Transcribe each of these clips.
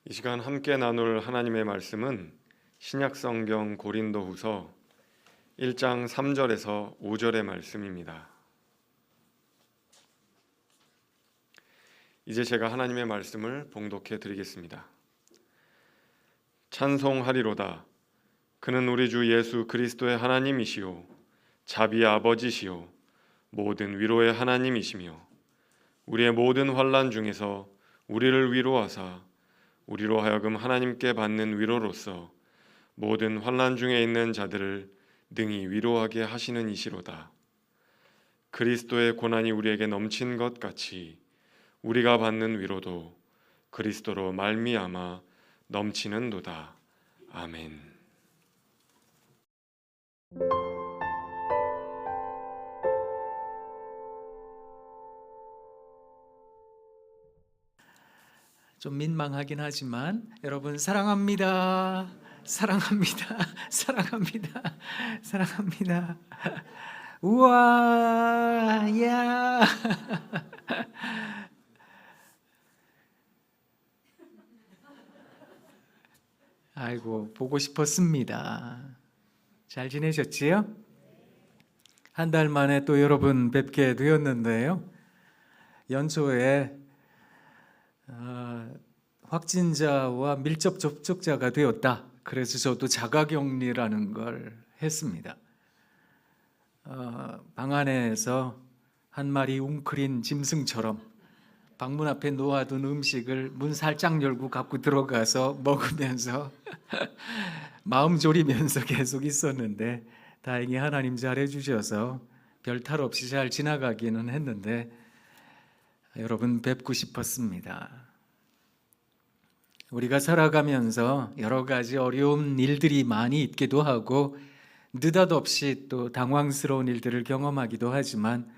이 시간 함께 나눌 하나님의 말씀은 신약성경 고린도후서 1장 3절에서 5절의 말씀입니다. 이제 제가 하나님의 말씀을 봉독해 드리겠습니다. 찬송하리로다. 그는 우리 주 예수 그리스도의 하나님이시요 자비의 아버지시요 모든 위로의 하나님이시며 우리의 모든 환난 중에서 우리를 위로하사 우리로 하여금 하나님께 받는 위로로서 모든 환난 중에 있는 자들을 능히 위로하게 하시는 이시로다. 그리스도의 고난이 우리에게 넘친 것 같이 우리가 받는 위로도 그리스도로 말미암아 넘치는도다. 아멘. 좀 민망하긴 하지만 여러분 사랑합니다. 사랑합니다. 사랑합니다. 사랑합니다. 우와, 야. 아이고, 보고 싶었습니다. 잘 지내셨지요? 한 달 만에 또 여러분 뵙게 되었는데요. 연초에 확진자와 밀접 접촉자가 되었다. 그래서 저도 자가격리라는 걸 했습니다. 방 안에서 한 마리 웅크린 짐승처럼 방문 앞에 놓아둔 음식을 문 살짝 열고 갖고 들어가서 먹으면서 마음 졸이면서 계속 있었는데 다행히 하나님 잘해주셔서 별 탈 없이 잘 지나가기는 했는데 여러분 뵙고 싶었습니다. 우리가 살아가면서 여러 가지 어려운 일들이 많이 있기도 하고 느닷없이 또 당황스러운 일들을 경험하기도 하지만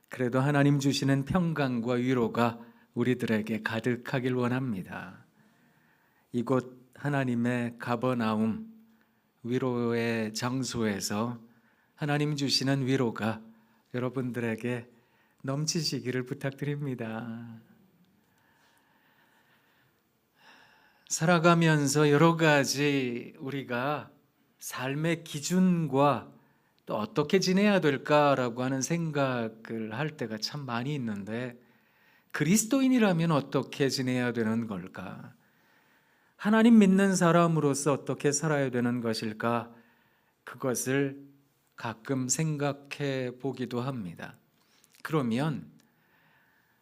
그래도 하나님 주시는 평강과 위로가 우리들에게 가득하길 원합니다. 이곳 하나님의 가버나움 위로의 장소에서 하나님 주시는 위로가 여러분들에게 넘치시기를 부탁드립니다. 살아가면서 여러 가지 우리가 삶의 기준과 또 어떻게 지내야 될까라고 하는 생각을 할 때가 참 많이 있는데 그리스도인이라면 어떻게 지내야 되는 걸까? 하나님 믿는 사람으로서 어떻게 살아야 되는 것일까? 그것을 가끔 생각해 보기도 합니다. 그러면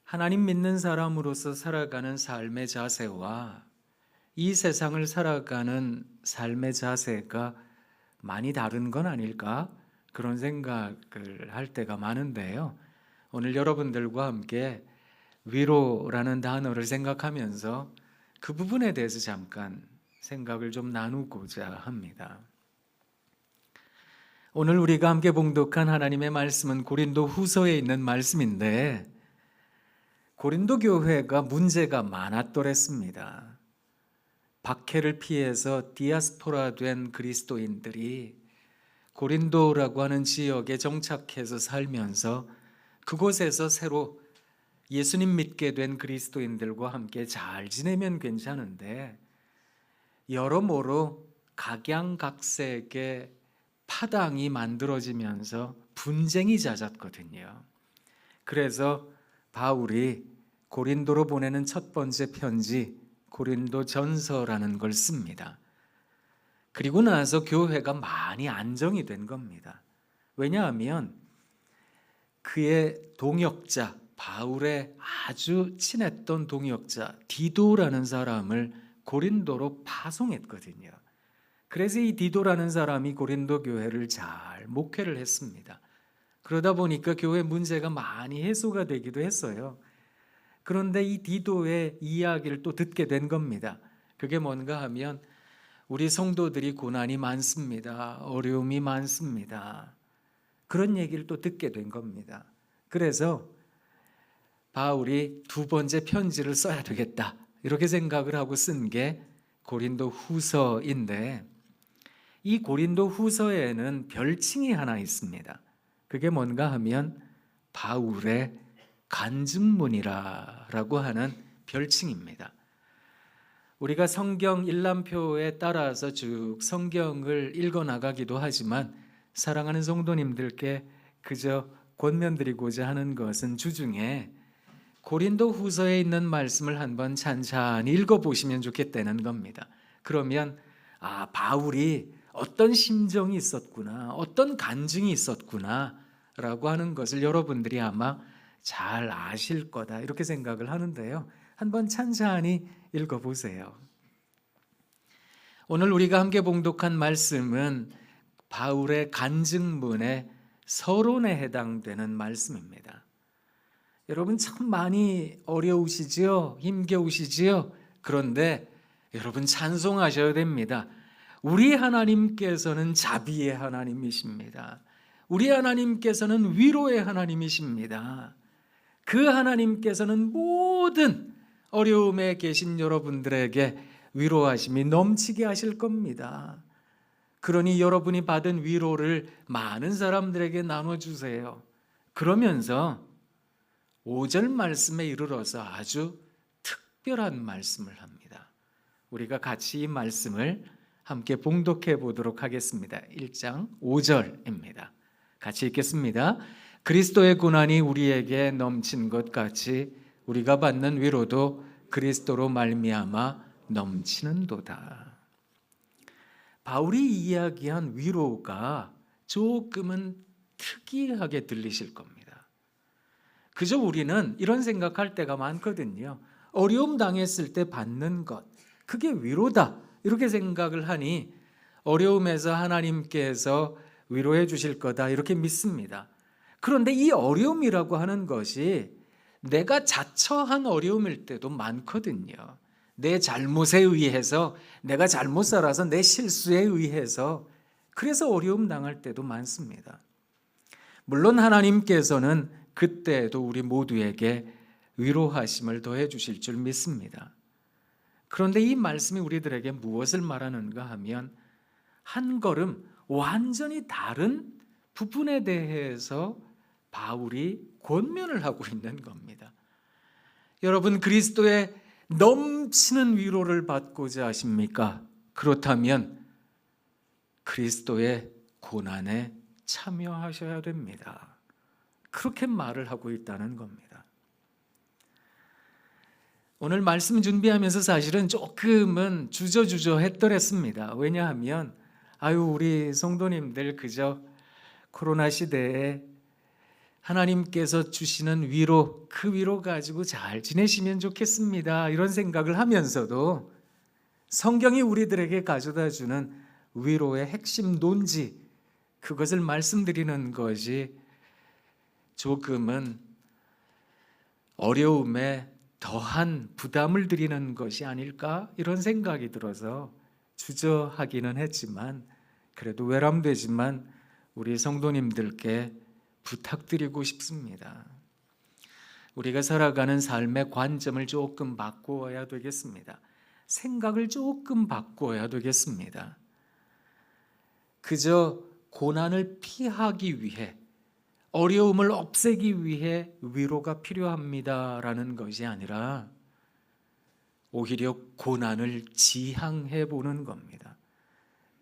하나님 믿는 사람으로서 살아가는 삶의 자세와 이 세상을 살아가는 삶의 자세가 많이 다른 건 아닐까? 그런 생각을 할 때가 많은데요. 오늘 여러분들과 함께 위로라는 단어를 생각하면서 그 부분에 대해서 잠깐 생각을 좀 나누고자 합니다. 오늘 우리가 함께 봉독한 하나님의 말씀은 고린도 후서에 있는 말씀인데 고린도 교회가 문제가 많았더랬습니다. 박해를 피해서 디아스포라 된 그리스도인들이 고린도라고 하는 지역에 정착해서 살면서 그곳에서 새로 예수님 믿게 된 그리스도인들과 함께 잘 지내면 괜찮은데 여러모로 각양각색의 파당이 만들어지면서 분쟁이 잦았거든요. 그래서 바울이 고린도로 보내는 첫 번째 편지 고린도전서라는 걸 씁니다. 그리고 나서 교회가 많이 안정이 된 겁니다. 왜냐하면 그의 동역자, 바울의 아주 친했던 동역자 디도라는 사람을 고린도로 파송했거든요. 그래서 이 디도라는 사람이 고린도 교회를 잘 목회를 했습니다. 그러다 보니까 교회 문제가 많이 해소가 되기도 했어요. 그런데 이 디도의 이야기를 또 듣게 된 겁니다. 그게 뭔가 하면 우리 성도들이 고난이 많습니다. 어려움이 많습니다. 그런 얘기를 또 듣게 된 겁니다. 그래서 바울이 두 번째 편지를 써야 되겠다 이렇게 생각을 하고 쓴 게 고린도 후서인데 이 고린도 후서에는 별칭이 하나 있습니다. 그게 뭔가 하면 바울의 간증문이라고 하는 별칭입니다. 우리가 성경 일람표에 따라서 쭉 성경을 읽어 나가기도 하지만 사랑하는 성도님들께 그저 권면드리고자 하는 것은 주중에 고린도 후서에 있는 말씀을 한번 찬찬히 읽어보시면 좋겠다는 겁니다. 그러면 바울이 어떤 심정이 있었구나, 어떤 간증이 있었구나 라고 하는 것을 여러분들이 아마 잘 아실 거다 이렇게 생각을 하는데요. 한번 찬찬히 읽어보세요. 오늘 우리가 함께 봉독한 말씀은 바울의 간증문의 서론에 해당되는 말씀입니다. 여러분 참 많이 어려우시지요? 힘겨우시지요? 그런데 여러분 찬송하셔야 됩니다. 우리 하나님께서는 자비의 하나님이십니다. 우리 하나님께서는 위로의 하나님이십니다. 그 하나님께서는 모든 어려움에 계신 여러분들에게 위로하심이 넘치게 하실 겁니다. 그러니 여러분이 받은 위로를 많은 사람들에게 나눠주세요. 그러면서 5절 말씀에 이르러서 아주 특별한 말씀을 합니다. 우리가 같이 이 말씀을 함께 봉독해 보도록 하겠습니다. 1장 5절입니다. 같이 읽겠습니다. 그리스도의 고난이 우리에게 넘친 것 같이 우리가 받는 위로도 그리스도로 말미암아 넘치는도다. 바울이 이야기한 위로가 조금은 특이하게 들리실 겁니다. 그저 우리는 이런 생각할 때가 많거든요. 어려움 당했을 때 받는 것, 그게 위로다 이렇게 생각을 하니 어려움에서 하나님께서 위로해 주실 거다 이렇게 믿습니다. 그런데 이 어려움이라고 하는 것이 내가 자처한 어려움일 때도 많거든요. 내 잘못에 의해서, 내가 잘못 살아서 내 실수에 의해서 그래서 어려움 당할 때도 많습니다. 물론 하나님께서는 그때도 우리 모두에게 위로하심을 더해 주실 줄 믿습니다. 그런데 이 말씀이 우리들에게 무엇을 말하는가 하면 한 걸음 완전히 다른 부분에 대해서 바울이 권면을 하고 있는 겁니다. 여러분 그리스도의 넘치는 위로를 받고자 하십니까? 그렇다면 그리스도의 고난에 참여하셔야 됩니다. 그렇게 말을 하고 있다는 겁니다. 오늘 말씀 준비하면서 사실은 조금은 주저했더랬습니다. 왜냐하면 우리 성도님들 그저 코로나 시대에 하나님께서 주시는 위로, 그 위로 가지고 잘 지내시면 좋겠습니다. 이런 생각을 하면서도 성경이 우리들에게 가져다 주는 위로의 핵심 논지, 그것을 말씀드리는 것이 조금은 어려움에 더한 부담을 드리는 것이 아닐까 이런 생각이 들어서 주저하기는 했지만 그래도 외람되지만 우리 성도님들께 부탁드리고 싶습니다. 우리가 살아가는 삶의 관점을 조금 바꾸어야 되겠습니다. 생각을 조금 바꾸어야 되겠습니다. 그저 고난을 피하기 위해, 어려움을 없애기 위해 위로가 필요합니다라는 것이 아니라 오히려 고난을 지향해 보는 겁니다.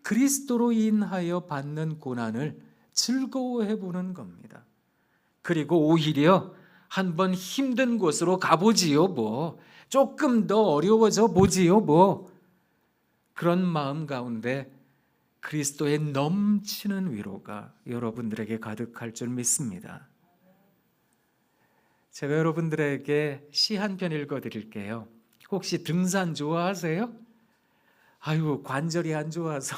그리스도로 인하여 받는 고난을 즐거워해 보는 겁니다. 그리고 오히려 한번 힘든 곳으로 가보지요 조금 더 어려워져 보지요 그런 마음 가운데 그리스도의 넘치는 위로가 여러분들에게 가득할 줄 믿습니다. 제가 여러분들에게 시 한 편 읽어드릴게요. 혹시 등산 좋아하세요? 관절이 안 좋아서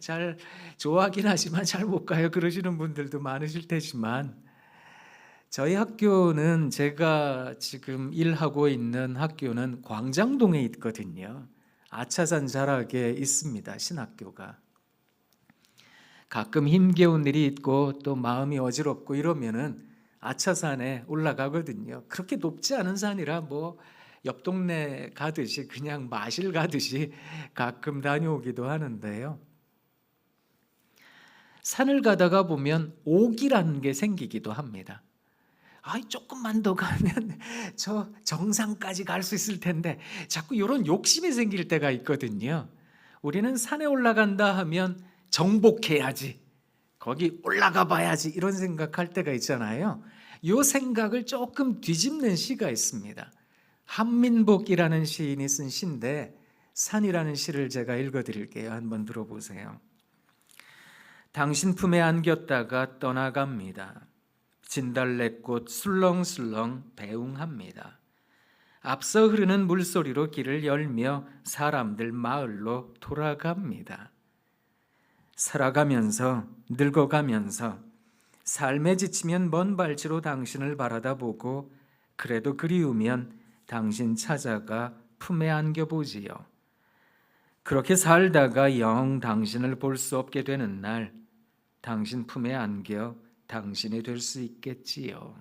잘 좋아하긴 하지만 잘 못 가요 그러시는 분들도 많으실 테지만 저희 학교는, 제가 지금 일하고 있는 학교는 광장동에 있거든요. 아차산 자락에 있습니다. 신학교가. 가끔 힘겨운 일이 있고 또 마음이 어지럽고 이러면은 아차산에 올라가거든요. 그렇게 높지 않은 산이라 옆 동네 가듯이 그냥 마실 가듯이 가끔 다녀오기도 하는데요. 산을 가다가 보면 옥이라는 게 생기기도 합니다. 조금만 더 가면 저 정상까지 갈 수 있을 텐데, 자꾸 이런 욕심이 생길 때가 있거든요. 우리는 산에 올라간다 하면 정복해야지, 거기 올라가 봐야지, 이런 생각할 때가 있잖아요. 이 생각을 조금 뒤집는 시가 있습니다. 한민복이라는 시인이 쓴 시인데, 산이라는 시를 제가 읽어드릴게요. 한번 들어보세요. 당신 품에 안겼다가 떠나갑니다. 진달래꽃 술렁술렁 배웅합니다. 앞서 흐르는 물소리로 길을 열며 사람들 마을로 돌아갑니다. 살아가면서 늙어가면서 삶에 지치면 먼 발치로 당신을 바라다보고 그래도 그리우면 당신 찾아가 품에 안겨보지요. 그렇게 살다가 영 당신을 볼 수 없게 되는 날 당신 품에 안겨 당신이 될 수 있겠지요.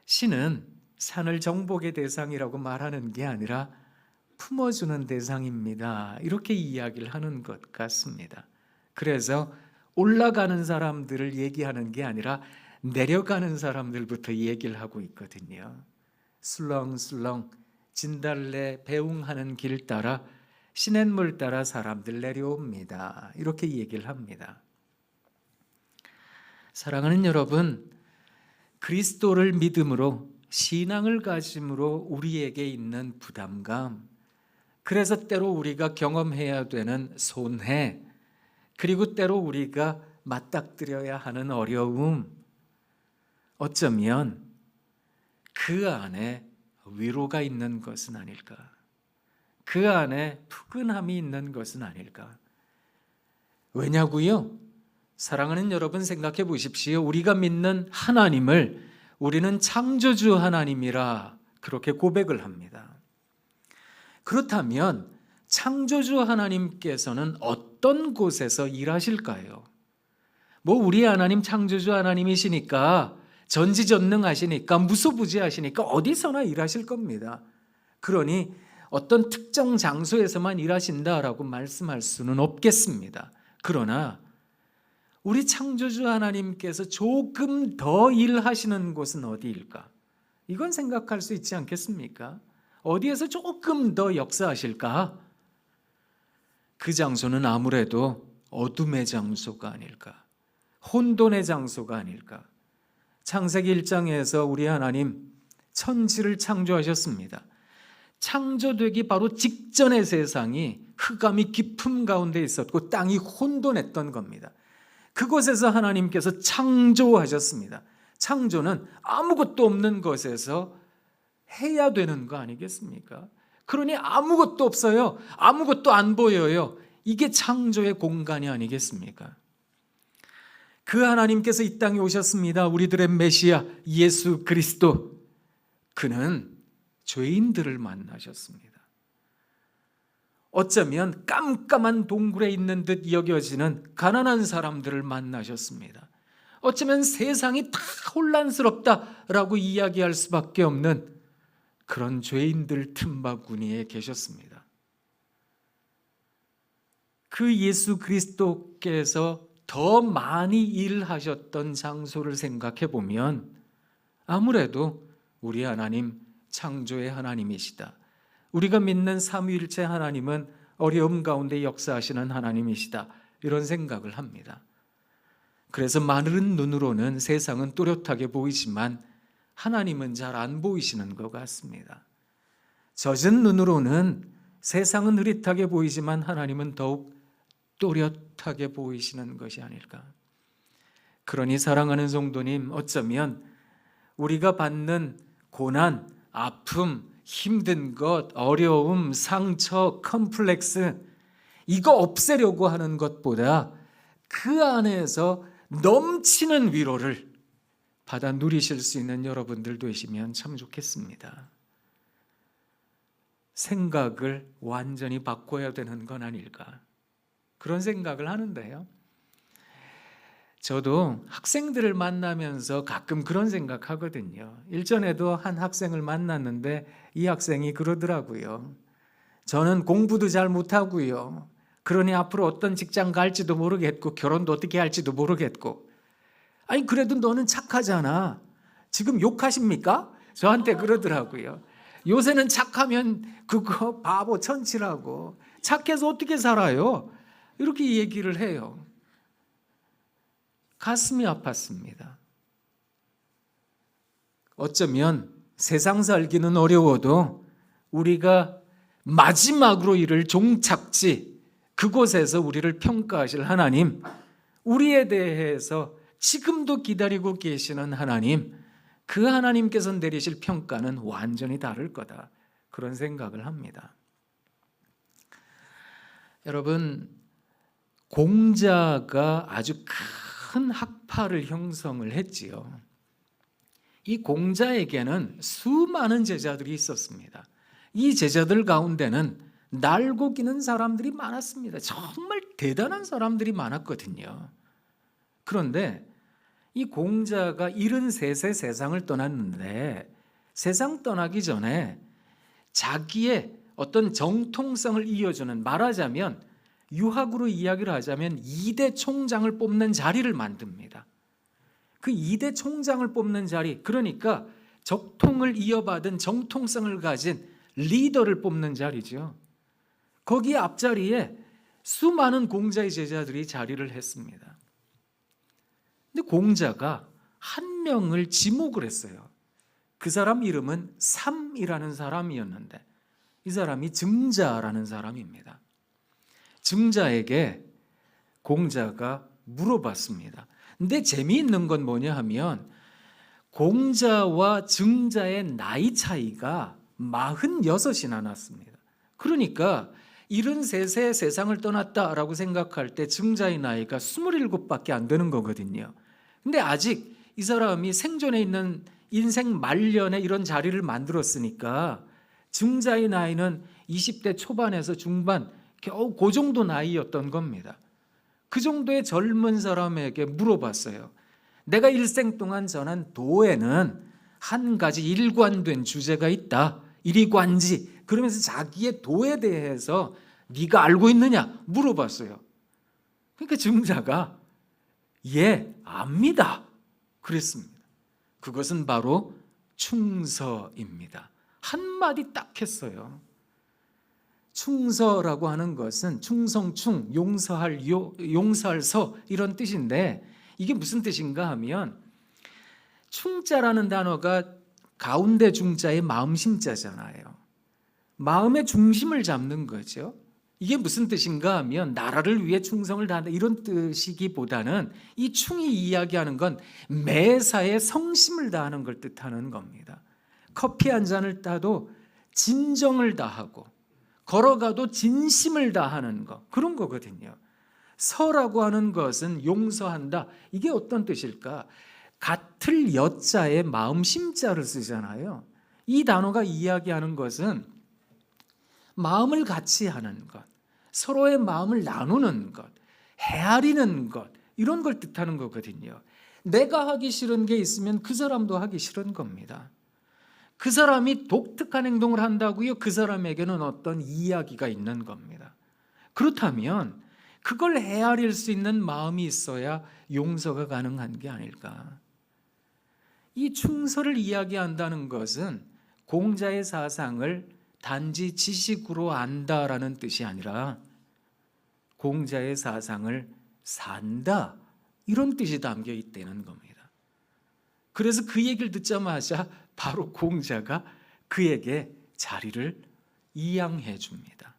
시는 산을 정복의 대상이라고 말하는 게 아니라 품어주는 대상입니다. 이렇게 이야기를 하는 것 같습니다. 그래서 올라가는 사람들을 얘기하는 게 아니라 내려가는 사람들부터 얘기를 하고 있거든요. 술렁술렁 진달래 배웅하는 길 따라 시냇물 따라 사람들 내려옵니다. 이렇게 얘기를 합니다. 사랑하는 여러분, 그리스도를 믿음으로 신앙을 가짐으로 우리에게 있는 부담감, 그래서 때로 우리가 경험해야 되는 손해, 그리고 때로 우리가 맞닥뜨려야 하는 어려움, 어쩌면 그 안에 위로가 있는 것은 아닐까, 그 안에 푸근함이 있는 것은 아닐까. 왜냐고요? 사랑하는 여러분, 생각해 보십시오. 우리가 믿는 하나님을 우리는 창조주 하나님이라 그렇게 고백을 합니다. 그렇다면 창조주 하나님께서는 어떤 곳에서 일하실까요? 우리 하나님 창조주 하나님이시니까, 전지전능하시니까, 무소부지하시니까 어디서나 일하실 겁니다. 그러니 어떤 특정 장소에서만 일하신다라고 말씀할 수는 없겠습니다. 그러나 우리 창조주 하나님께서 조금 더 일하시는 곳은 어디일까? 이건 생각할 수 있지 않겠습니까? 어디에서 조금 더 역사하실까? 그 장소는 아무래도 어둠의 장소가 아닐까, 혼돈의 장소가 아닐까. 창세기 1장에서 우리 하나님 천지를 창조하셨습니다. 창조되기 바로 직전의 세상이 흑암이 깊음 가운데 있었고 땅이 혼돈했던 겁니다. 그곳에서 하나님께서 창조하셨습니다. 창조는 아무것도 없는 것에서 해야 되는 거 아니겠습니까? 그러니 아무것도 없어요. 아무것도 안 보여요. 이게 창조의 공간이 아니겠습니까? 그 하나님께서 이 땅에 오셨습니다. 우리들의 메시아 예수 그리스도. 그는 죄인들을 만나셨습니다. 어쩌면 깜깜한 동굴에 있는 듯 여겨지는 가난한 사람들을 만나셨습니다. 어쩌면 세상이 다 혼란스럽다라고 이야기할 수밖에 없는 그런 죄인들 틈바구니에 계셨습니다. 그 예수 그리스도께서 더 많이 일하셨던 장소를 생각해 보면 아무래도 우리 하나님 창조의 하나님이시다, 우리가 믿는 삼위일체 하나님은 어려움 가운데 역사하시는 하나님이시다, 이런 생각을 합니다. 그래서 마른 눈으로는 세상은 또렷하게 보이지만 하나님은 잘 안 보이시는 것 같습니다. 젖은 눈으로는 세상은 흐릿하게 보이지만 하나님은 더욱 또렷하게 보이시는 것이 아닐까. 그러니 사랑하는 성도님, 어쩌면 우리가 받는 고난, 아픔, 힘든 것, 어려움, 상처, 컴플렉스, 이거 없애려고 하는 것보다 그 안에서 넘치는 위로를 받아 누리실 수 있는 여러분들 되시면 참 좋겠습니다. 생각을 완전히 바꿔야 되는 건 아닐까, 그런 생각을 하는데요. 저도 학생들을 만나면서 가끔 그런 생각하거든요. 일전에도 한 학생을 만났는데 이 학생이 그러더라고요. 저는 공부도 잘 못하고요. 그러니 앞으로 어떤 직장 갈지도 모르겠고 결혼도 어떻게 할지도 모르겠고 아니 그래도 너는 착하잖아. 지금 욕하십니까? 저한테 그러더라고요. 요새는 착하면 그거 바보 천치라고. 착해서 어떻게 살아요? 이렇게 얘기를 해요. 가슴이 아팠습니다. 어쩌면 세상 살기는 어려워도 우리가 마지막으로 이를 종착지, 그곳에서 우리를 평가하실 하나님, 우리에 대해서 지금도 기다리고 계시는 하나님, 그 하나님께서 내리실 평가는 완전히 다를 거다. 그런 생각을 합니다. 여러분, 공자가 아주 큰 학파를 형성을 했지요. 이 공자에게는 수많은 제자들이 있었습니다. 이 제자들 가운데는 날고 기는 사람들이 많았습니다. 정말 대단한 사람들이 많았거든요. 그런데 이 공자가 73세 세상을 떠났는데 세상 떠나기 전에 자기의 어떤 정통성을 이어주는, 말하자면 유학으로 이야기를 하자면 2대 총장을 뽑는 자리를 만듭니다. 그 2대 총장을 뽑는 자리, 그러니까 적통을 이어받은 정통성을 가진 리더를 뽑는 자리죠. 거기 앞자리에 수많은 공자의 제자들이 자리를 했습니다. 근데 공자가 한 명을 지목을 했어요. 그 사람 이름은 삼이라는 사람이었는데 이 사람이 증자라는 사람입니다. 증자에게 공자가 물어봤습니다. 근데 재미있는 건 뭐냐 하면 공자와 증자의 나이 차이가 46이나 났습니다. 그러니까 73세 세상을 떠났다라고 생각할 때 증자의 나이가 27밖에 안 되는 거거든요. 근데 아직 이 사람이 생존해 있는 인생 말년에 이런 자리를 만들었으니까 증자의 나이는 20대 초반에서 중반, 겨우 그 정도 나이였던 겁니다. 그 정도의 젊은 사람에게 물어봤어요. 내가 일생 동안 전한 도에는 한 가지 일관된 주제가 있다. 일이관지. 그러면서 자기의 도에 대해서 네가 알고 있느냐 물어봤어요. 그러니까 증자가 예, 압니다. 그랬습니다. 그것은 바로 충서입니다. 한마디 딱 했어요. 충서라고 하는 것은 충성충, 용서할 서 이런 뜻인데 이게 무슨 뜻인가 하면 충자라는 단어가 가운데 중자의 마음심자잖아요. 마음의 중심을 잡는 거죠. 이게 무슨 뜻인가 하면 나라를 위해 충성을 다한다 이런 뜻이기보다는 이 충이 이야기하는 건 매사에 성심을 다하는 걸 뜻하는 겁니다. 커피 한 잔을 따도 진정을 다하고 걸어가도 진심을 다하는 것, 그런 거거든요. 서라고 하는 것은 용서한다. 이게 어떤 뜻일까? 같을 여자에 마음심자를 쓰잖아요. 이 단어가 이야기하는 것은 마음을 같이 하는 것, 서로의 마음을 나누는 것, 헤아리는 것, 이런 걸 뜻하는 거거든요. 내가 하기 싫은 게 있으면 그 사람도 하기 싫은 겁니다. 그 사람이 독특한 행동을 한다고요? 그 사람에게는 어떤 이야기가 있는 겁니다. 그렇다면 그걸 헤아릴 수 있는 마음이 있어야 용서가 가능한 게 아닐까. 이 충서를 이야기한다는 것은 공자의 사상을 단지 지식으로 안다라는 뜻이 아니라 공자의 사상을 산다, 이런 뜻이 담겨 있다는 겁니다. 그래서 그 얘기를 듣자마자 바로 공자가 그에게 자리를 이양해 줍니다.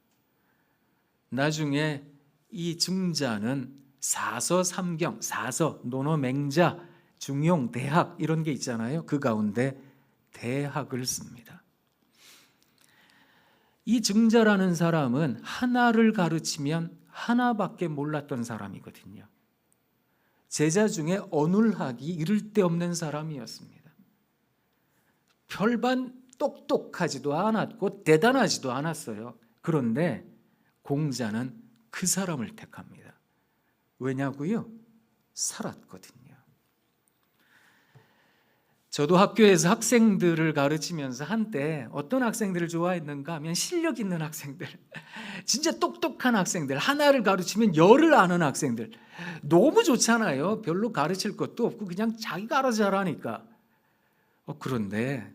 나중에 이 증자는 사서 삼경, 사서, 논어, 맹자, 중용, 대학 이런 게 있잖아요. 그 가운데 대학을 씁니다. 이 증자라는 사람은 하나를 가르치면 하나밖에 몰랐던 사람이거든요. 제자 중에 어눌하기 이를 데 없는 사람이었습니다. 별반 똑똑하지도 않았고 대단하지도 않았어요. 그런데 공자는 그 사람을 택합니다. 왜냐고요? 살았거든요. 저도 학교에서 학생들을 가르치면서 한때 어떤 학생들을 좋아했는가 하면 실력 있는 학생들, 진짜 똑똑한 학생들, 하나를 가르치면 열을 아는 학생들, 너무 좋잖아요. 별로 가르칠 것도 없고 그냥 자기가 알아서 잘하니까. 그런데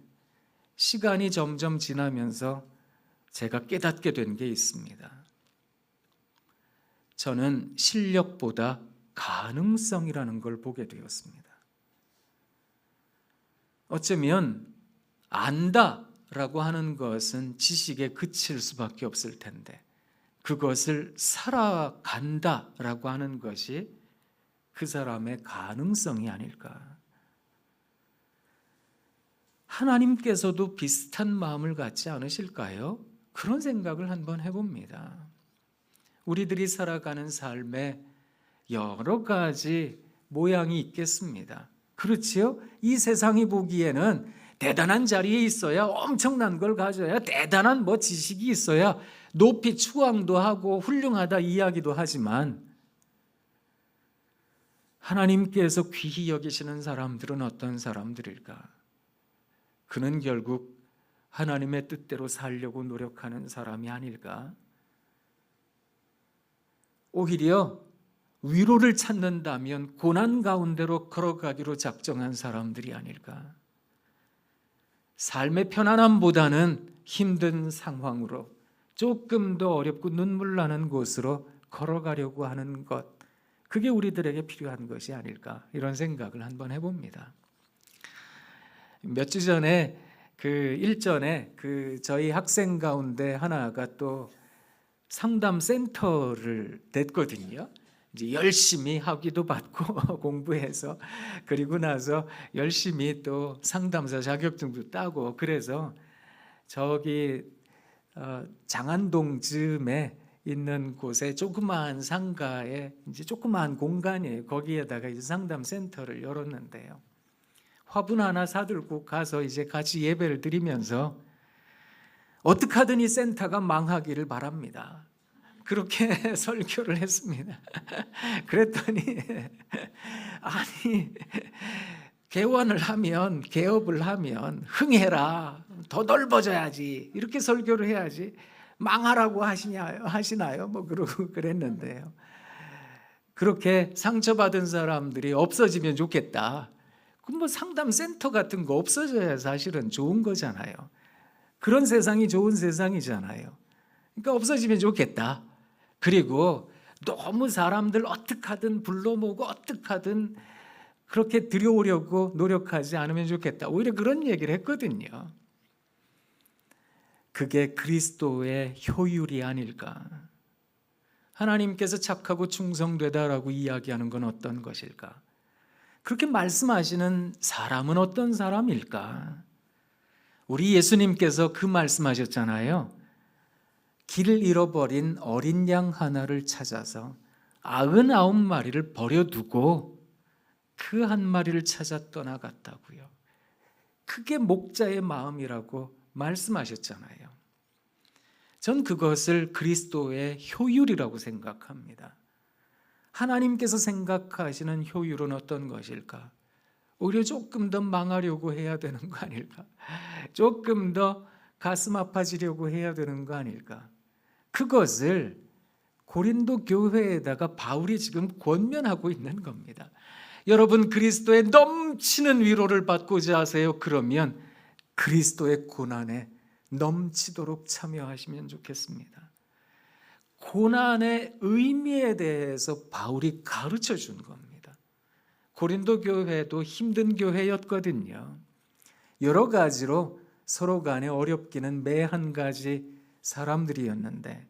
시간이 점점 지나면서 제가 깨닫게 된 게 있습니다. 저는 실력보다 가능성이라는 걸 보게 되었습니다. 어쩌면 안다라고 하는 것은 지식에 그칠 수밖에 없을 텐데 그것을 살아간다라고 하는 것이 그 사람의 가능성이 아닐까. 하나님께서도 비슷한 마음을 갖지 않으실까요? 그런 생각을 한번 해봅니다. 우리들이 살아가는 삶에 여러 가지 모양이 있겠습니다. 그렇지요? 이 세상이 보기에는 대단한 자리에 있어야 엄청난 걸 가져야 대단한 지식이 있어야 높이 추앙도 하고 훌륭하다 이야기도 하지만 하나님께서 귀히 여기시는 사람들은 어떤 사람들일까? 그는 결국 하나님의 뜻대로 살려고 노력하는 사람이 아닐까? 오히려 위로를 찾는다면 고난 가운데로 걸어가기로 작정한 사람들이 아닐까? 삶의 편안함보다는 힘든 상황으로 조금 더 어렵고 눈물 나는 곳으로 걸어가려고 하는 것, 그게 우리들에게 필요한 것이 아닐까, 이런 생각을 한번 해봅니다. 몇 주 전에 일전에 저희 학생 가운데 하나가 또 상담 센터를 냈거든요. 이제 열심히 학위도 받고 공부해서 그리고 나서 열심히 또 상담사 자격증도 따고, 그래서 저기 장안동쯤에 있는 곳에 조그마한 상가에 이제 조그마한 공간이에요. 거기에다가 이제 상담 센터를 열었는데요. 화분 하나 사들고 가서 이제 같이 예배를 드리면서 어떻게 하든 이 센터가 망하기를 바랍니다. 그렇게 설교를 했습니다. 그랬더니 아니, 개업을 하면 흥해라, 더 넓어져야지, 이렇게 설교를 해야지 망하라고 하시나요? 그러고 그랬는데요. 그렇게 상처받은 사람들이 없어지면 좋겠다. 그럼 상담 센터 같은 거 없어져야 사실은 좋은 거잖아요. 그런 세상이 좋은 세상이잖아요. 그러니까 없어지면 좋겠다. 그리고 너무 사람들 어떻게 하든 불러 모으고 어떻게 하든 그렇게 들여오려고 노력하지 않으면 좋겠다. 오히려 그런 얘기를 했거든요. 그게 그리스도의 효율이 아닐까. 하나님께서 착하고 충성되다라고 이야기하는 건 어떤 것일까? 그렇게 말씀하시는 사람은 어떤 사람일까? 우리 예수님께서 그 말씀하셨잖아요. 길을 잃어버린 어린 양 하나를 찾아서 99마리를 버려두고 그 한 마리를 찾아 떠나갔다고요. 그게 목자의 마음이라고 말씀하셨잖아요. 전 그것을 그리스도의 효율이라고 생각합니다. 하나님께서 생각하시는 효율은 어떤 것일까? 오히려 조금 더 망하려고 해야 되는 거 아닐까? 조금 더 가슴 아파지려고 해야 되는 거 아닐까? 그것을 고린도 교회에다가 바울이 지금 권면하고 있는 겁니다. 여러분, 그리스도의 넘치는 위로를 받고자 하세요. 그러면 그리스도의 고난에 넘치도록 참여하시면 좋겠습니다. 고난의 의미에 대해서 바울이 가르쳐 준 겁니다. 고린도 교회도 힘든 교회였거든요. 여러 가지로 서로 간에 어렵기는 매 한 가지 사람들이었는데,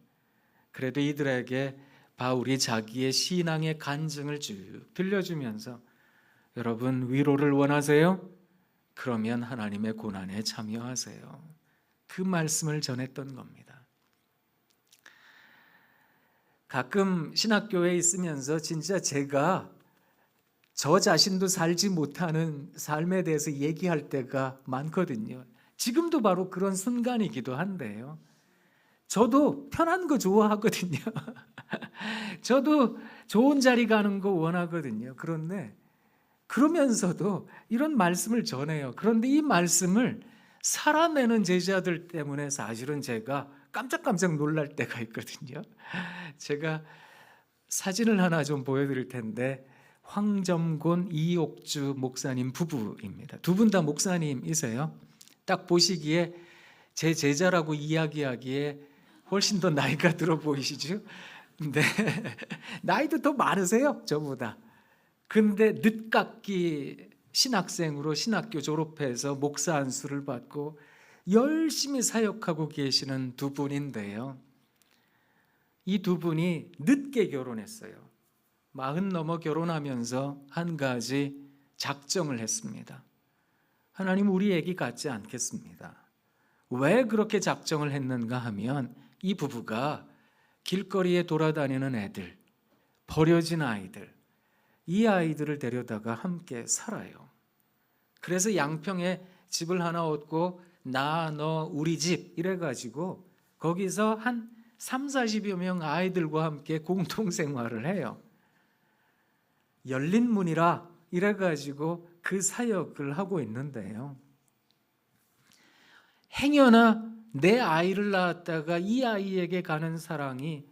그래도 이들에게 바울이 자기의 신앙의 간증을 쭉 들려주면서 여러분, 위로를 원하세요? 그러면 하나님의 고난에 참여하세요. 그 말씀을 전했던 겁니다. 가끔 신학교에 있으면서 진짜 제가 저 자신도 살지 못하는 삶에 대해서 얘기할 때가 많거든요. 지금도 바로 그런 순간이기도 한데요. 저도 편한 거 좋아하거든요. 저도 좋은 자리 가는 거 원하거든요. 그런데 그러면서도 이런 말씀을 전해요. 그런데 이 말씀을 살아내는 제자들 때문에 사실은 제가 깜짝깜짝 놀랄 때가 있거든요. 제가 사진을 하나 좀 보여드릴 텐데, 황점곤, 이옥주 목사님 부부입니다. 두 분 다 목사님이세요. 딱 보시기에 제 제자라고 이야기하기에 훨씬 더 나이가 들어 보이시죠? 근데 나이도 더 많으세요, 저보다. 근데 늦깎이 신학생으로 신학교 졸업해서 목사 안수를 받고 열심히 사역하고 계시는 두 분인데요. 이 두 분이 늦게 결혼했어요. 40 넘어 결혼하면서 한 가지 작정을 했습니다. 하나님, 우리 애기 같지 않겠습니다. 왜 그렇게 작정을 했는가 하면, 이 부부가 길거리에 돌아다니는 애들, 버려진 아이들, 이 아이들을 데려다가 함께 살아요. 그래서 양평에 집을 하나 얻고 나, 너, 우리 집 이래가지고 거기서 한 30-40여 명 아이들과 함께 공동생활을 해요. 열린 문이라 이래가지고 그 사역을 하고 있는데요. 행여나 내 아이를 낳았다가 이 아이에게 가는 사랑이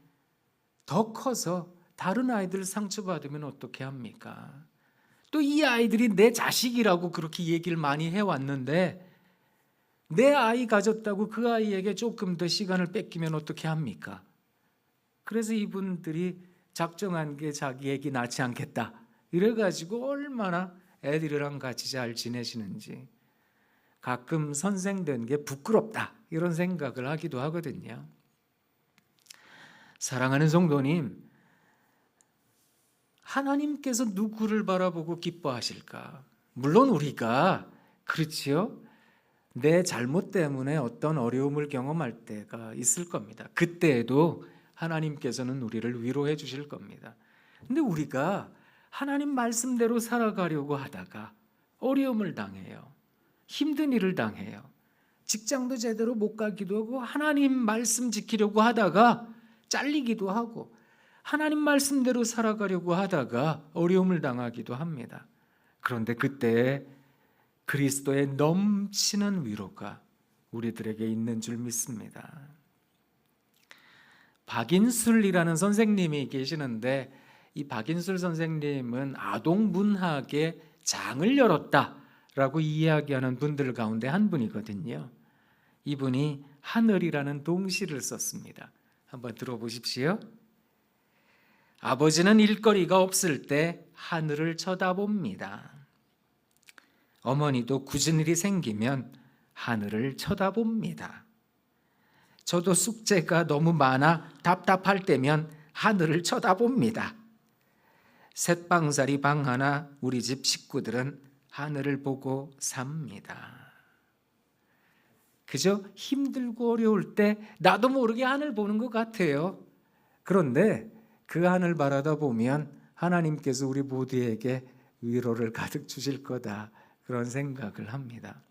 더 커서 다른 아이들 상처받으면 어떻게 합니까? 또 이 아이들이 내 자식이라고 그렇게 얘기를 많이 해왔는데, 내 아이 가졌다고 그 아이에게 조금 더 시간을 뺏기면 어떻게 합니까? 그래서 이분들이 작정한 게 자기 애기 낳지 않겠다 이래가지고 얼마나 애들이랑 같이 잘 지내시는지 가끔 선생된 게 부끄럽다 이런 생각을 하기도 하거든요. 사랑하는 성도님, 하나님께서 누구를 바라보고 기뻐하실까? 물론 우리가 그렇지요, 내 잘못 때문에 어떤 어려움을 경험할 때가 있을 겁니다. 그때에도 하나님께서는 우리를 위로해 주실 겁니다. 근데 우리가 하나님 말씀대로 살아가려고 하다가 어려움을 당해요. 힘든 일을 당해요. 직장도 제대로 못 가기도 하고, 하나님 말씀 지키려고 하다가 잘리기도 하고, 하나님 말씀대로 살아가려고 하다가 어려움을 당하기도 합니다. 그런데 그때 그리스도의 넘치는 위로가 우리들에게 있는 줄 믿습니다. 박인술이라는 선생님이 계시는데, 이 박인술 선생님은 아동문학의 장을 열었다라고 이야기하는 분들 가운데 한 분이거든요. 이분이 하늘이라는 동시를 썼습니다. 한번 들어보십시오. 아버지는 일거리가 없을 때 하늘을 쳐다봅니다. 어머니도 굳은 일이 생기면 하늘을 쳐다봅니다. 저도 숙제가 너무 많아 답답할 때면 하늘을 쳐다봅니다. 셋방살이 방 하나 우리 집 식구들은 하늘을 보고 삽니다. 그저 힘들고 어려울 때 나도 모르게 하늘 보는 것 같아요. 그런데 그 하늘 바라다 보면 하나님께서 우리 모두에게 위로를 가득 주실 거다, 그런 생각을 합니다.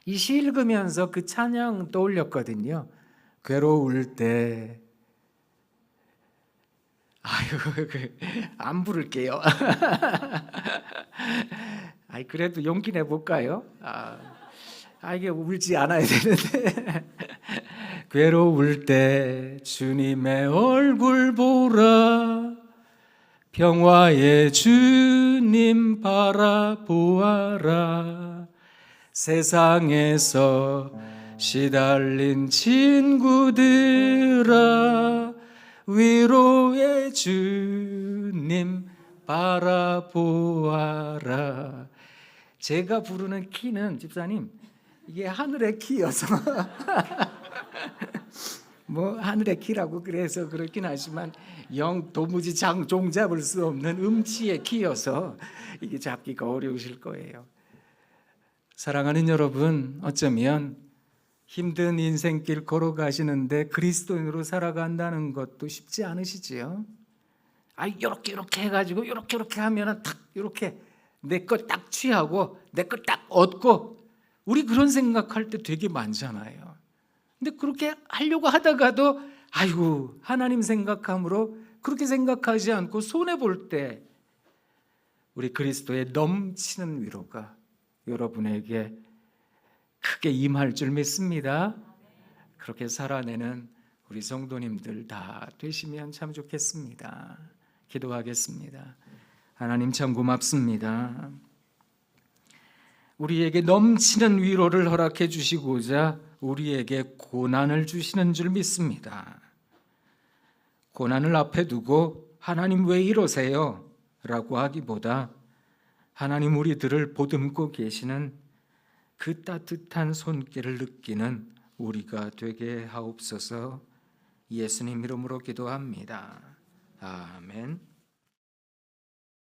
이 시 읽으면서 그 찬양 떠올렸거든요. 괴로울 때, 안 부를게요. 그래도 용기 내볼까요? 이게 울지 않아야 되는데. 괴로울 때 주님의 얼굴 보라, 평화의 주님 바라보아라. 세상에서 시달린 친구들아, 위로의 주님 바라보아라. 제가 부르는 키는, 집사님, 이게 하늘의 키여서 뭐 하늘의 키라고 그래서 그렇긴 하지만 도무지 종 잡을 수 없는 음치의 키여서 이게 잡기가 어려우실 거예요. 사랑하는 여러분, 어쩌면 힘든 인생길 걸어가시는데 그리스도인으로 살아간다는 것도 쉽지 않으시지요. 이렇게 해가지고 이렇게 하면은 딱 이렇게 내 것 딱 취하고 내 것 딱 얻고, 우리 그런 생각할 때 되게 많잖아요. 근데 그렇게 하려고 하다가도 하나님 생각함으로 그렇게 생각하지 않고 손해 볼 때 우리 그리스도의 넘치는 위로가 여러분에게 크게 임할 줄 믿습니다. 그렇게 살아내는 우리 성도님들 다 되시면 참 좋겠습니다. 기도하겠습니다. 하나님 참 고맙습니다. 우리에게 넘치는 위로를 허락해 주시고자 우리에게 고난을 주시는 줄 믿습니다. 고난을 앞에 두고 하나님 왜 이러세요? 라고 하기보다 하나님 우리들을 보듬고 계시는 그 따뜻한 손길을 느끼는 우리가 되게 하옵소서. 예수님 이름으로 기도합니다. 아멘.